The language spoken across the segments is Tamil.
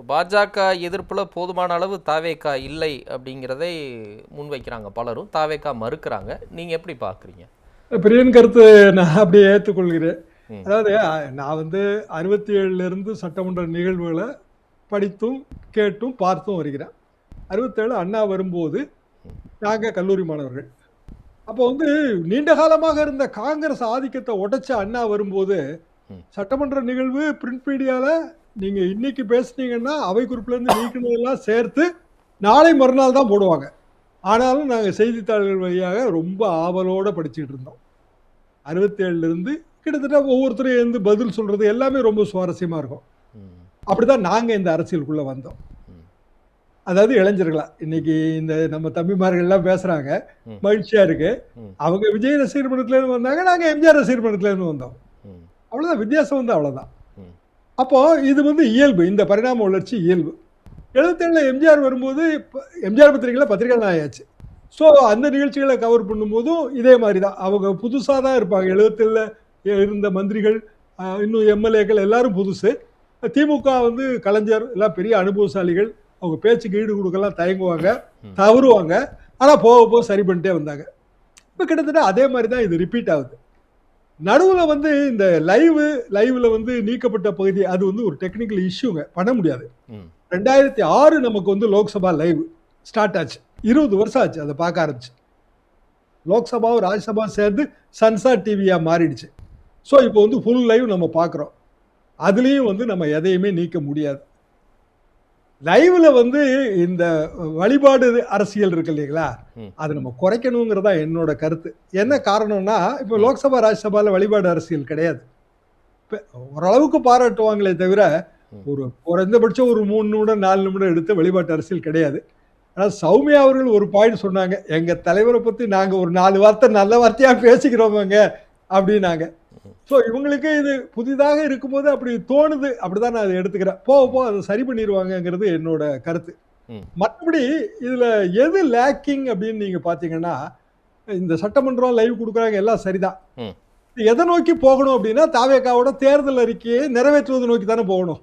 பாஜக எதிர்ப்புல போதுமான அளவு தாவேகா இல்லை அப்படிங்கிறதை முன்வைக்கிறாங்க பலரும். தாவேகா மறுக்கிறாங்க. நீங்க எப்படி பாக்குறீங்க? பிரியன் கருத்து நான் அப்படியே ஏற்றுக்கொள்கிறேன். அதாவது நான் 67 இருந்து சட்டமன்ற நிகழ்வுகளை படித்தும் கேட்டும் பார்த்தும் வருகிறேன். 67 அண்ணா வரும்போது நாங்கள் கல்லூரி மாணவர்கள். அப்போ நீண்ட காலமாக இருந்த காங்கிரஸ் ஆதிக்கத்தை உடைச்ச அண்ணா வரும்போது சட்டமன்ற நிகழ்வு பிரிண்ட் மீடியால நீங்க இன்னைக்கு பேசுனீங்கன்னா அவை குறிப்புல இருந்து நீக்கினதெல்லாம் சேர்த்து நாளை மறுநாள் தான் போடுவாங்க. ஆனாலும் நாங்கள் செய்தித்தாள்கள் வழியாக ரொம்ப ஆவலோட படிச்சுட்டு இருந்தோம். 67 இருந்து கிட்டத்தட்ட ஒவ்வொருத்தரும் இருந்து பதில் சொல்றது எல்லாமே ரொம்ப சுவாரஸ்யமா இருக்கும். அப்படிதான் நாங்க இந்த அரசியலுக்குள்ள வந்தோம். அதாவது இளைஞர்களா இன்னைக்கு இந்த நம்ம தம்பிமார்கள் எல்லாம் பேசுறாங்க, மகிழ்ச்சியா இருக்கு. அவங்க விஜய் ரசிகர் மன்றத்துல இருந்து வந்தாங்க, நாங்க எம்ஜிஆர் ரசிகர் மன்றத்துல இருந்து வந்தோம். அவ்வளவுதான் வித்தியாசம். அவ்வளவுதான். அப்போ இது இயல்பு, இந்த பரிணாம வளர்ச்சி இயல்பு. 77 எம்ஜிஆர் வரும்போது எம்ஜிஆர் பத்திரிகைகள் ஆயாச்சு. ஸோ அந்த நிகழ்ச்சிகளை கவர் பண்ணும்போதும் இதே மாதிரி தான். அவங்க புதுசாக தான் இருப்பாங்க. 77 இருந்த மந்திரிகள், இன்னும் எம்எல்ஏக்கள் எல்லாரும் புதுசு. திமுக கலைஞர் எல்லாம் பெரிய அனுபவசாலிகள். அவங்க பேச்சுக்கு ஈடு கொடுக்கலாம் தயங்குவாங்க, தவறுவாங்க. ஆனால் போக போக சரி பண்ணிட்டே வந்தாங்க. இப்போ கிட்டத்தட்ட அதே மாதிரி தான் இது ரிப்பீட் ஆகுது. நடுவில் இந்த லைவ்ல நீக்கப்பட்ட பகுதி அது ஒரு டெக்னிக்கல் இஷ்யூங்க, பண்ண முடியாது. 2006 நமக்கு லோக்சபா லைவ் ஸ்டார்ட் ஆச்சு. 20 வருஷம் ஆச்சு அதை பார்க்க ஆரம்பிச்சு. லோக்சபாவும் ராஜ்யசபா சேர்ந்து சன்சார் டிவியா மாறிடுச்சு. ஸோ இப்போ ஃபுல் லைவ் நம்ம பார்க்குறோம். அதுலேயும் நம்ம எதையுமே நீக்க முடியாது. லைவ்ல இந்த வழிபாடு அரசியல் இருக்கு இல்லைங்களா, அதை நம்ம குறைக்கணுங்கிறதா என்னோட கருத்து. என்ன காரணம்னா, இப்போ லோக்சபா ராஜ்யசபால வழிபாடு அரசியல் கிடையாது. ஓரளவுக்கு பாராட்டுவாங்களே தவிர ஒரு குறைந்தபட்சம் ஒரு 3 நிமிடம் 4 நிமிடம் எடுத்து வழிபாட்டு அரசியல் கிடையாது. ஆனால் சௌமியா அவர்கள் ஒரு பாயிண்ட் சொன்னாங்க, எங்க தலைவரை பத்தி நாங்க ஒரு 4 வார்த்தை நல்ல வார்த்தையா பேசிக்கிறோமாங்க அப்படின்னாங்க. ஸோ இவங்களுக்கு இது புதிதாக இருக்கும்போது அப்படி தோணுது. அப்படிதான் நான் அதை எடுத்துக்கிறேன். போக அதை சரி பண்ணிடுவாங்கங்கிறது என்னோட கருத்து. மற்றபடி இதுல எது லேக்கிங் அப்படின்னு நீங்க பாத்தீங்கன்னா, இந்த சட்டமன்றம் லைவ் கொடுக்குறாங்க எல்லாம் சரிதான். எதை நோக்கி போகணும் அப்படின்னா, தாவேகாவோட தேர்தல் அறிக்கையை நிறைவேற்றுவதை நோக்கி தானே போகணும்.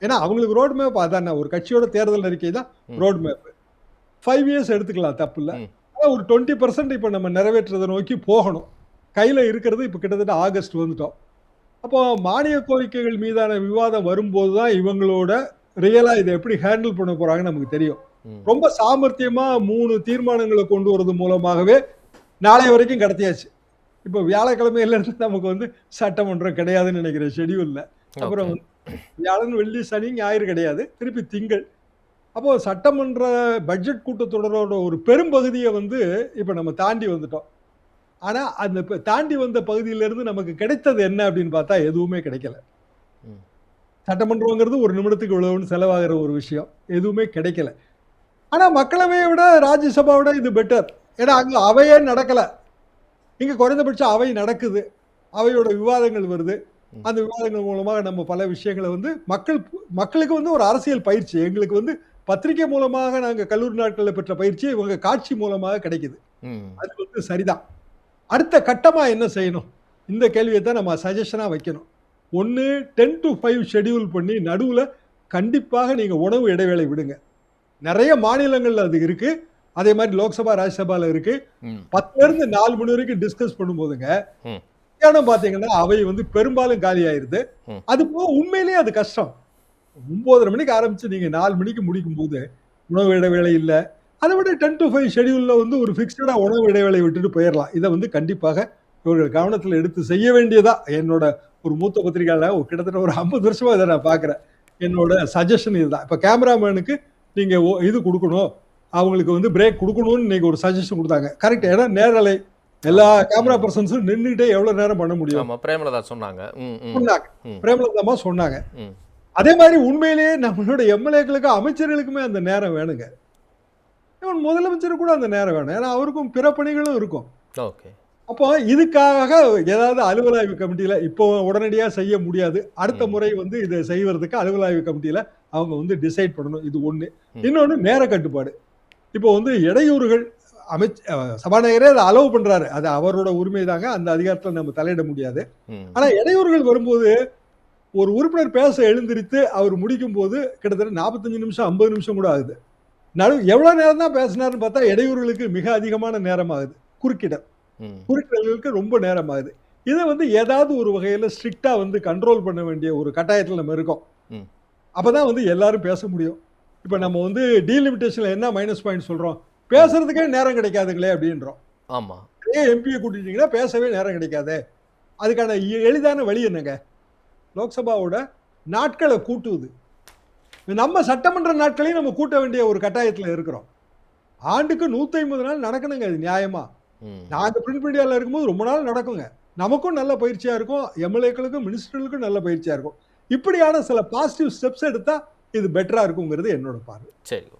ஏன்னா அவங்களுக்கு ரோட் மேப் அதானே, ஒரு கட்சியோட தேர்தல் அறிக்கை தான் ரோட் மேப். 5 இயர்ஸ் எடுத்துக்கலாம், தப்பு இல்லை. ஆனால் ஒரு 20% இப்போ நம்ம நிறைவேற்றுவதை நோக்கி போகணும். கையில் இருக்கிறது இப்போ கிட்டத்தட்ட ஆகஸ்ட் வந்துட்டோம். அப்போ மானிய கோரிக்கைகள் மீதான விவாதம் வரும்போது தான் இவங்களோட ரியலாக இதை எப்படி ஹேண்டில் பண்ண போறாங்கன்னு நமக்கு தெரியும். ரொம்ப சாமர்த்தியமா 3 தீர்மானங்களை கொண்டு வரது மூலமாகவே நாளை வரைக்கும் கடத்தியாச்சு. இப்போ வியாழக்கிழமையில இருந்து நமக்கு சட்டமன்றம் கிடையாதுன்னு நினைக்கிறேன் ஷெடியூல்ல. அப்புறம் வியாழன், வெள்ளி, சனி, ஞாயிறு கிடையாது, திருப்பி திங்கள். அப்போ சட்டமன்ற பட்ஜெட் கூட்டத்தொடரோட ஒரு பெரும்பகுதியை இப்போ நம்ம தாண்டி வந்துட்டோம். ஆனா அந்த தாண்டி வந்த பகுதியிலிருந்து நமக்கு கிடைத்தது என்ன அப்படின்னு பார்த்தா எதுவுமே கிடைக்கல. சட்டமன்றங்கிறது ஒரு நிமிடத்துக்கு இவ்வளவுன்னு செலவாகிற ஒரு விஷயம், எதுவுமே கிடைக்கல. ஆனா மக்களவையை விட ராஜ்யசபாவோட இது பெட்டர். ஏன்னா அங்க அவையே நடக்கல, இங்க குறைந்தபட்சம் அவை நடக்குது, அவையோட விவாதங்கள் வருது. அந்த விவாதங்கள் மூலமாக நம்ம பல விஷயங்களை மக்களுக்கு ஒரு அரசியல் பயிற்சி, எங்களுக்கு பத்திரிகை மூலமாக நாங்க கல்லூரி நாட்களில் பெற்ற பயிற்சி இவங்க காட்சி மூலமாக கிடைக்குது. அது சரிதான். அடுத்த கட்டமா என்ன செய்யணும், இந்த கேள்வியை தான் நம்ம சஜஷனா வைக்கணும். 1 10 to 5 ஷெடியூல் பண்ணி நடுவுல கண்டிப்பாக நீங்க உணவு இடைவேளை விடுங்க. நிறைய மாநிலங்கள்ல அது இருக்கு, அதே மாதிரி லோக்சபா ராஜ்யசபால இருக்கு. 10 இருந்து 4 மணி வரைக்கும் டிஸ்கஸ் பண்ணும்போதுங்க மத்தியானம் பாத்தீங்கன்னா அவை பெரும்பாலும் காலி ஆயிருது. அது போக உண்மையிலேயே அது கஷ்டம். 9:30 மணிக்கு ஆரம்பிச்சு நீங்க 4 மணிக்கு முடிக்கும் போது உணவு இடைவேளை இல்லை. அதை விட 10 to 5 ஷெடியூல்ல ஒரு ஃபிக்ஸ்டா உணவு இடைவேளை விட்டுட்டு போயிடலாம். இதை கண்டிப்பாக இவர்கள் கவனத்தில் எடுத்து செய்ய வேண்டியதா என்னோட ஒரு மூத்த பத்திரிகையாளர் கிட்டத்தட்ட ஒரு 50 வருஷமா இதை நான் பாக்குறேன். என்னோட சஜஷன் இதுதான். இப்ப கேமராமேனுக்கு நீங்க இது கொடுக்கணும், அவங்களுக்கு பிரேக் கொடுக்கணும்னு நீங்க ஒரு சஜஷன் கொடுத்தாங்க. கரெக்ட். ஏன்னா நேரலை எல்லா கேமரா பர்சன்ஸும் நின்றுட்டே எவ்வளவு நேரம் பண்ண முடியும். பிரேமலதா சொன்னாங்க. பிரேமலதாமா சொன்னாங்க. அதே மாதிரி உண்மையிலேயே நம்மளோட எம்எல்ஏக்களுக்கு அமைச்சர்களுக்குமே அந்த நேரம் வேணுங்க. முதலமைச்சர் கூட அந்த நேரம் வேணும். ஏன்னா அவருக்கும் பிற பணிகளும் இருக்கும். அப்போ இதுக்காக ஏதாவது அலுவல் ஆய்வு கமிட்டியில இப்போ உடனடியாக செய்ய முடியாது. அடுத்த முறை இதை செய்வதற்கு அலுவல் ஆய்வு கமிட்டியில அவங்க டிசைட் பண்ணணும். இது ஒண்ணு. இன்னொன்னு நேர கட்டுப்பாடு. இப்போ இடையூறுகள் சபாநாயகரே அதை அலோவ் பண்றாரு, அது அவரோட உரிமை தாங்க, அந்த அதிகாரத்தில் நம்ம தலையிட முடியாது. ஆனா இடையூறுகள் வரும்போது ஒரு உறுப்பினர் பேச எழுந்திருத்து அவர் முடிக்கும் போது கிட்டத்தட்ட 45 நிமிஷம் 50 நிமிஷம் கூட ஆகுது. எவ்வளவு நேரம் தான் பேசினாருன்னு பார்த்தா இடையூறுகளுக்கு மிக அதிகமான நேரம் ஆகுது. குறுக்கிடல்களுக்கு ரொம்ப நேரம் ஆகுது. இதை வந்து ஏதாவது ஒரு வகையில ஸ்ட்ரிக்டா வந்து கண்ட்ரோல் பண்ண வேண்டிய ஒரு கட்டாயத்தில் நம்ம இருக்கோம். அப்பதான் வந்து எல்லாரும் பேச முடியும். இப்ப நம்ம வந்து டீலிமிட்டேஷன்ல என்ன மைனஸ் பாயிண்ட் சொல்றோம், பேசுறதுக்கே நேரம் கிடைக்காதுங்களே அப்படின்றோம். ஆமா. எம்பியை கூட்டிட்டீங்கன்னா பேசவே நேரம் கிடைக்காது. அதுக்கான எளிதான வழி என்னங்க, லோக்சபாவோட நாட்களை கூட்டுவது. நம்ம சட்டமன்ற நாட்களையும் நம்ம கூட்ட வேண்டிய ஒரு கட்டாயத்தில் இருக்கிறோம். ஆண்டுக்கு 150 நாள் நடக்கணுங்க, அது நியாயமா. நாங்க பிரிண்ட் மீடியாவில் இருக்கும்போது ரொம்ப நாள் நடக்குங்க. நமக்கும் நல்ல பயிற்சியா இருக்கும், எம்எல்ஏக்களுக்கும் மினிஸ்டர்களுக்கும் நல்ல பயிற்சியா இருக்கும். இப்படியான சில பாசிட்டிவ் ஸ்டெப்ஸ் எடுத்தா இது பெட்டரா இருக்குங்கிறது என்னோட பார்வை. சரி.